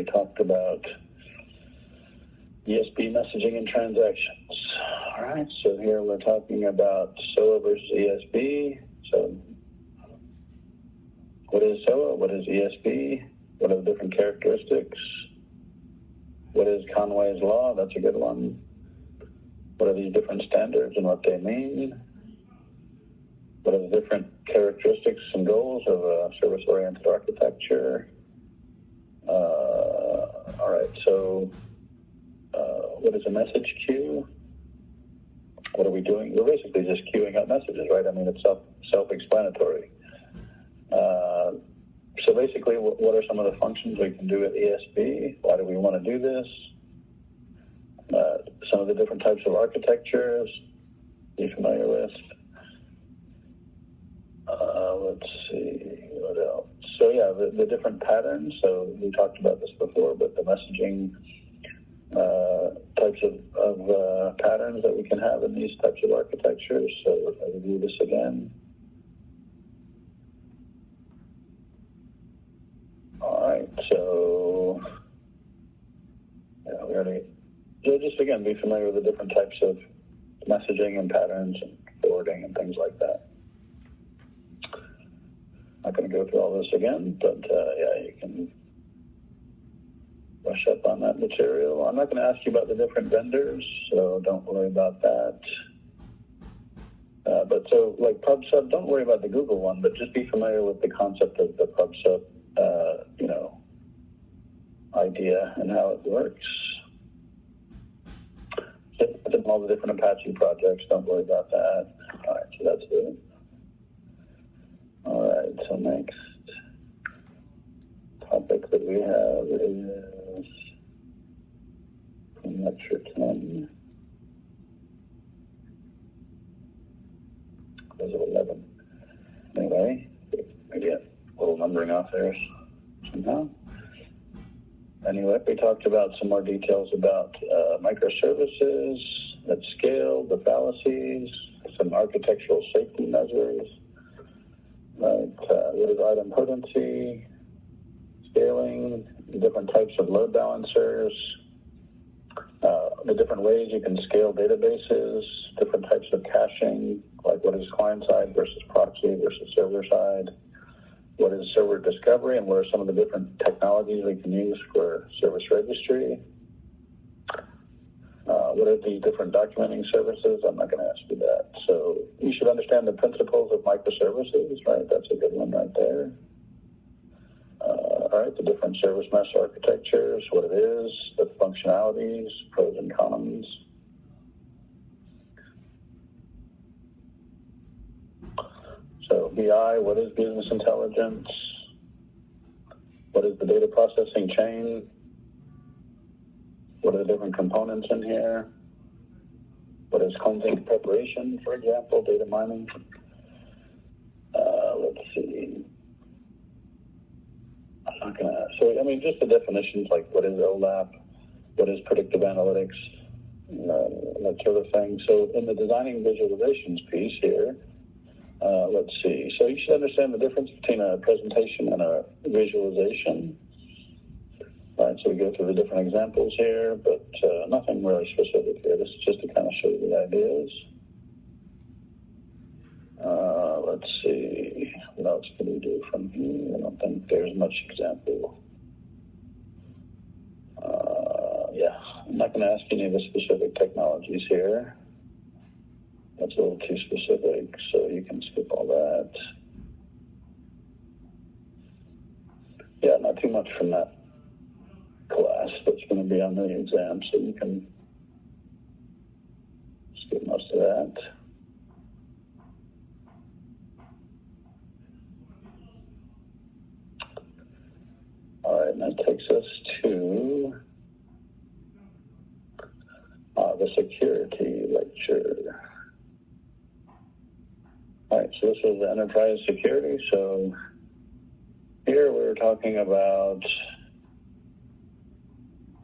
we talked about ESB messaging and transactions. All right, so here we're talking about SOA versus ESB. So what is SOA? What is ESB? What are the different characteristics? What is Conway's law? That's a good one. What are these different standards and what they mean? What are the different characteristics and goals of a service-oriented architecture? All right, so what is a message queue? What are we doing? We're basically just queuing up messages, right? I mean, it's self-explanatory. So basically, what are some of the functions we can do at ESB? Why do we want to do this? Some of the different types of architectures you're familiar with. Let's see, what else? So yeah, the different patterns. So we talked about this before, but the messaging types of patterns that we can have in these types of architectures. So if I review this again. All right, so yeah, we already, so just again, be familiar with the different types of messaging and patterns and forwarding and things like that. Not going to go through all this again, but yeah, you can brush up on that material. I'm not going to ask you about the different vendors, so don't worry about that. But so like PubSub, don't worry about the Google one, but just be familiar with the concept of the PubSub, idea and how it works. So all the different Apache projects, don't worry about that. All right, so that's good. All right, so next topic that we have is from lecture 10. Was it 11? Anyway, maybe a little numbering off there somehow. Anyway, we talked about some more details about microservices at scale, the fallacies, some architectural safety measures. Right, what is item potency, scaling, the different types of load balancers, the different ways you can scale databases, different types of caching, like what is client-side versus proxy versus server-side, what is server discovery, and what are some of the different technologies we can use for service registry. What are the different documenting services? I'm not going to ask you that. So you should understand the principles of microservices, right? That's a good one right there. All right, the different service mesh architectures, what it is, the functionalities, pros and cons. So BI, what is business intelligence? What is the data processing chain? What are the different components in here? What is cleansing preparation, for example, data mining? Let's see. I'm not going to, so I mean, just the definitions, like what is OLAP, what is predictive analytics, that sort of thing. So in the designing visualizations piece here, let's see. So you should understand the difference between a presentation and a visualization. All right, so we go through the different examples here, but nothing really specific here. This is just to kind of show you the ideas. Let's see, what else can we do from here? I don't think there's much example. Yeah, I'm not going to ask any of the specific technologies here. That's a little too specific, so you can skip all that. Yeah, not too much from that class that's going to be on the exam, so you can skip most of that. All right, and that takes us to the security lecture. All right, so this is the enterprise security. So here we're talking about,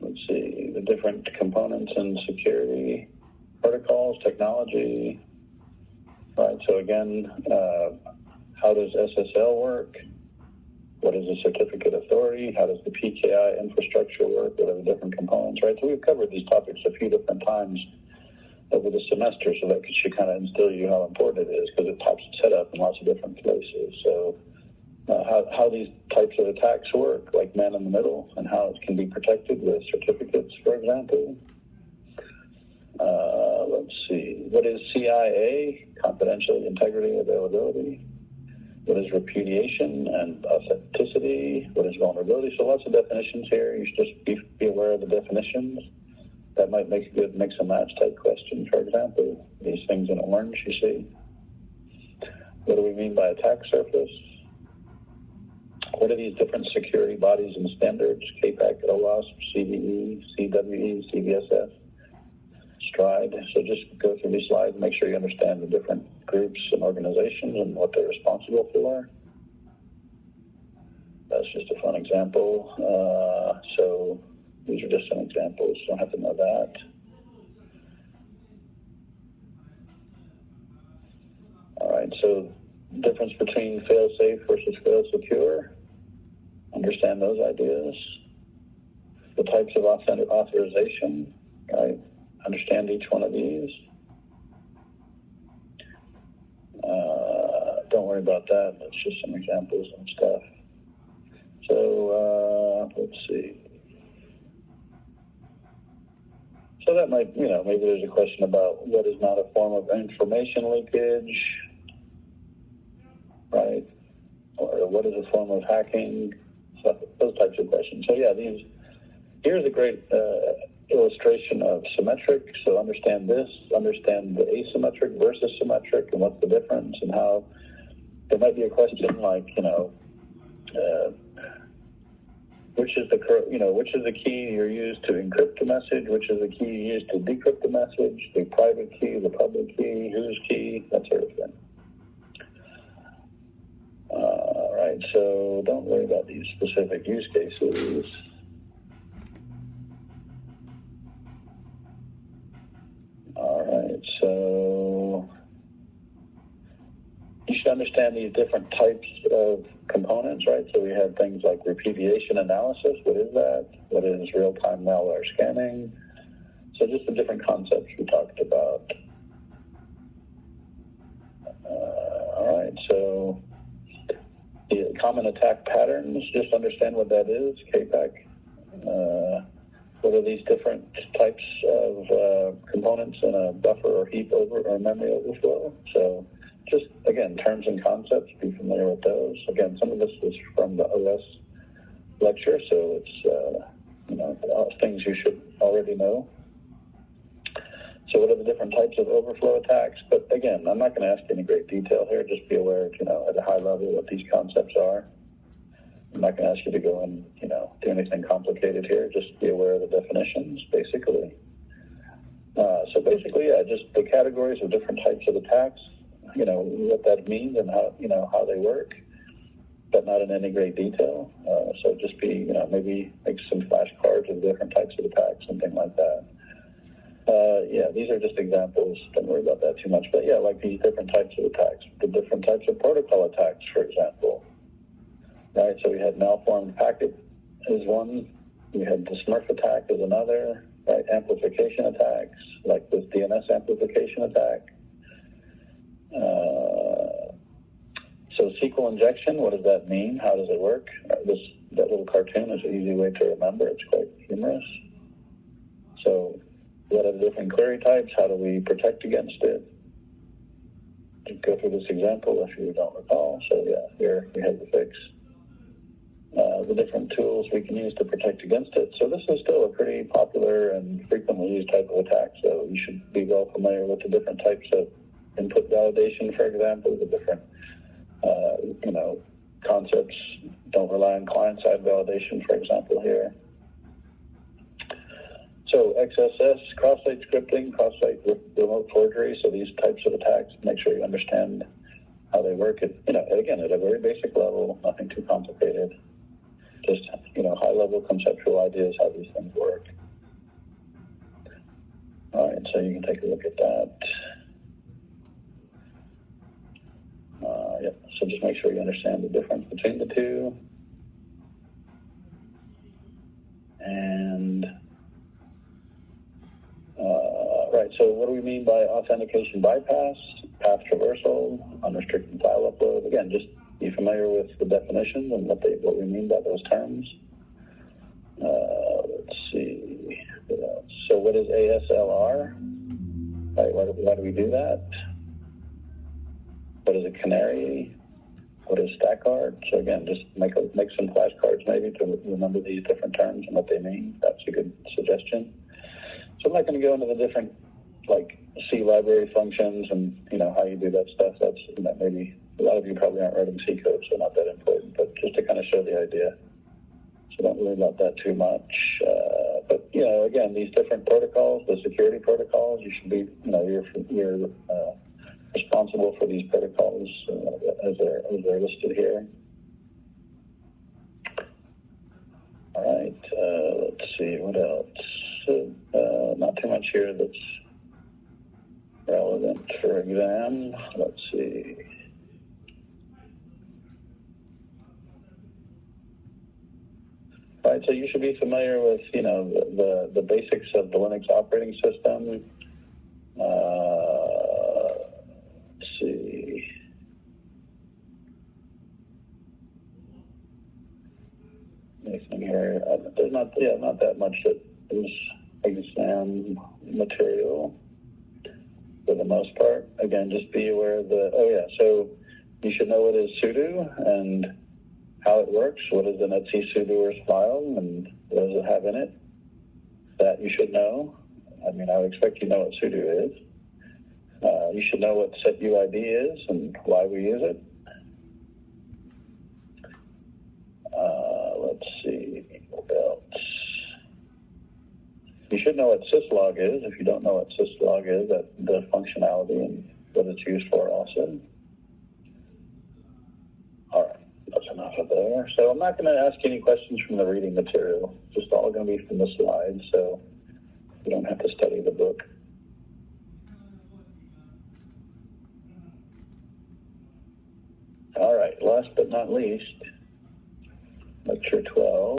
let's see, the different components in security, protocols, technology. Right, so again, how does SSL work? What is a certificate authority? How does the PKI infrastructure work? What are the different components, right? So we've covered these topics a few different times over the semester, so that should kind of instill you how important it is, because it pops its head up in lots of different places. So how these types of attacks work, like man in the middle, and how it can be protected with certificates, for example. Let's see. What is CIA? Confidentiality, integrity, availability. What is repudiation and authenticity? What is vulnerability? So lots of definitions here. You should just be aware of the definitions. That might make a good mix and match type question, for example. These things in orange, you see. What do we mean by attack surface? What are these different security bodies and standards? KPAC, OWASP, CVE, CWE, CVSS, STRIDE. So just go through these slides and make sure you understand the different groups and organizations and what they're responsible for. That's just a fun example. So these are just some examples. You don't have to know that. All right, so difference between fail-safe versus fail-secure. Understand those ideas. The types of authorization, right? Understand each one of these. Don't worry about that. That's just some examples and stuff. So let's see. So that might, maybe there's a question about what is not a form of information leakage, right? Or what is a form of hacking? So those types of questions. So yeah, here's a great illustration of symmetric. So understand this, understand the asymmetric versus symmetric, and what's the difference, and how there might be a question like, which is the key you use to encrypt a message, which is the key you use to decrypt the message, the private key, the public key, whose key, that sort of thing. All right, so don't worry about these specific use cases. All right, so you should understand these different types of components, right? So we have things like repudiation analysis. What is that? What is real-time malware scanning? So just the different concepts we talked about. All right, so the common attack patterns, just understand what that is, KPAC. What are these different types of components in a buffer or heap or memory overflow? So just, again, terms and concepts, be familiar with those. Again, some of this is from the OS lecture, so it's, things you should already know. So what are the different types of overflow attacks? But again, I'm not going to ask you any great detail here. Just be aware of, at a high level what these concepts are. I'm not going to ask you to go and, do anything complicated here. Just be aware of the definitions, basically. So basically, yeah, just the categories of different types of attacks, what that means and how they work, but not in any great detail. So just be, maybe make some flashcards of different types of attacks, something like that. Yeah, these are just examples. Don't worry about that too much. But yeah, like these different types of attacks, the different types of protocol attacks, for example. Right, so we had malformed packet is one. We had the Smurf attack is another. Right, amplification attacks, like this DNS amplification attack. So SQL injection, what does that mean? How does it work? That little cartoon is an easy way to remember. It's quite humorous. So what are the different query types? How do we protect against it? Go through this example if you don't recall. So yeah, here we have the fix. The different tools we can use to protect against it. So this is still a pretty popular and frequently used type of attack. So you should be well familiar with the different types of input validation, for example, the different, concepts. Don't rely on client-side validation, for example, here. So XSS, cross-site scripting, cross-site remote forgery. So these types of attacks, make sure you understand how they work. Again, at a very basic level, nothing too complicated. Just, high-level conceptual ideas how these things work. All right, so you can take a look at that. So just make sure you understand the difference between the two. so what do we mean by authentication bypass, path traversal, unrestricted file upload? Again, just be familiar with the definitions and what we mean by those terms. Let's see. So what is ASLR? Right, why do we do that? What is a canary? What is StackGuard? So again, just make some flashcards maybe to remember these different terms and what they mean. That's a good suggestion. So I'm not going to go into the different like C library functions and how you do that stuff. That's maybe a lot of you probably aren't writing C code, so not that important. But just to kind of show the idea. So don't worry about that too much. But again, these different protocols, the security protocols, you should be you're responsible for these protocols as they're listed here. All right, let's see, what else? Not too much here that's relevant for exam. Let's see. All right, so you should be familiar with, the basics of the Linux operating system. Let's see. Anything here? There's not that much that is exam material for the most part. Again, just be aware of so you should know what is sudo and how it works. What is the netc sudoers file and what does it have in it? That you should know. I would expect you know what sudo is. You should know what setuid is and why we use it. Let's see, what else? You should know what syslog is. If you don't know what syslog is, the functionality and what it's used for also. All right, that's enough of there. So I'm not going to ask any questions from the reading material. Just all going to be from the slides, so you don't have to study the book. All right, last but not least, lecture 12.